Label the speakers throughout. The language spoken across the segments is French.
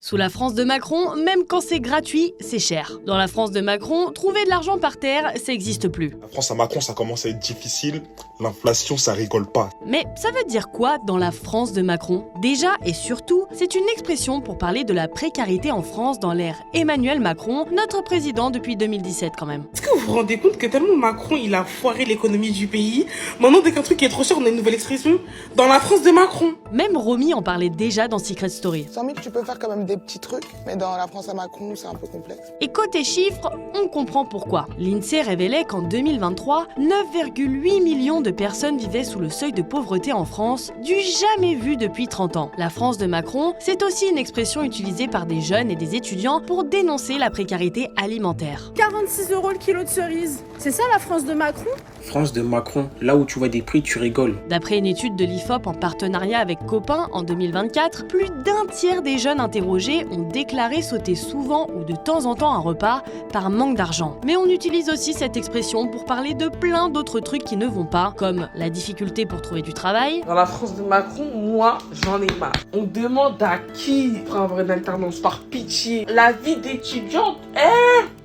Speaker 1: Sous la France de Macron, même quand c'est gratuit, c'est cher. Dans la France de Macron, trouver de l'argent par terre, ça n'existe plus.
Speaker 2: La France à Macron, ça commence à être difficile. L'inflation, ça rigole pas.
Speaker 1: Mais ça veut dire quoi dans la France de Macron? Déjà et surtout, c'est une expression pour parler de la précarité en France dans l'ère Emmanuel Macron, notre président depuis 2017 quand même.
Speaker 3: Est-ce que vous vous rendez compte que tellement Macron il a foiré l'économie du pays, maintenant dès qu'un truc est trop cher, on a une nouvelle expression dans la France de Macron.
Speaker 1: Même Romy en parlait déjà dans Secret Story.
Speaker 4: 100 000, tu peux faire quand même des petits trucs, mais dans la France à Macron, c'est un peu complexe.
Speaker 1: Et côté chiffres, on comprend pourquoi. L'INSEE révélait qu'en 2023, 9,8 millions de personnes vivaient sous le seuil de pauvreté en France, du jamais vu depuis 30 ans. La France de Macron, c'est aussi une expression utilisée par des jeunes et des étudiants pour dénoncer la précarité alimentaire.
Speaker 5: 46 € le kilo de cerises. C'est ça la France de Macron?
Speaker 6: France de Macron, là où tu vois des prix, tu rigoles.
Speaker 1: D'après une étude de l'IFOP en partenariat avec Copain en 2024, plus d'un tiers des jeunes interrogés ont déclaré sauter souvent ou de temps en temps un repas par manque d'argent. Mais on utilise aussi cette expression pour parler de plein d'autres trucs qui ne vont pas, comme la difficulté pour trouver du travail.
Speaker 3: Dans la France de Macron, moi, j'en ai marre. On demande à qui pour avoir une alternance par pitié. La vie d'étudiante,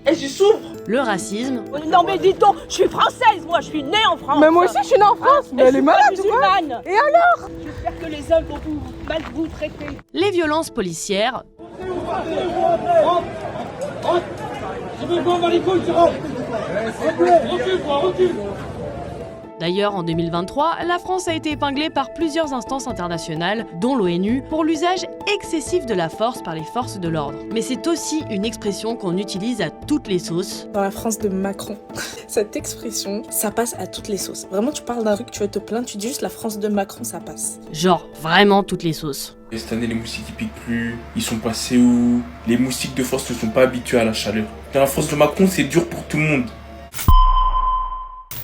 Speaker 3: et j'y souffre.
Speaker 1: Le racisme.
Speaker 7: Non mais dis donc, je suis française, moi, je suis née en France.
Speaker 5: Mais moi aussi je suis née en France, mais elle est malade ou quoi?
Speaker 7: Et alors? J'espère que les hommes vont mal vous traiter.
Speaker 1: Les violences policières. D'ailleurs, en 2023, la France a été épinglée par plusieurs instances internationales, dont l'ONU, pour l'usage excessif de la force par les forces de l'ordre. Mais c'est aussi une expression qu'on utilise à toutes les sauces.
Speaker 5: Dans la France de Macron, cette expression, ça passe à toutes les sauces. Vraiment, tu parles d'un truc, tu veux te plaindre, tu dis juste la France de Macron, ça passe.
Speaker 1: Genre, vraiment toutes les sauces.
Speaker 8: Et cette année, les moustiques ils piquent plus. Ils sont passés où? Les moustiques de force ne sont pas habitués à la chaleur. Dans la France de Macron, c'est dur pour tout le monde.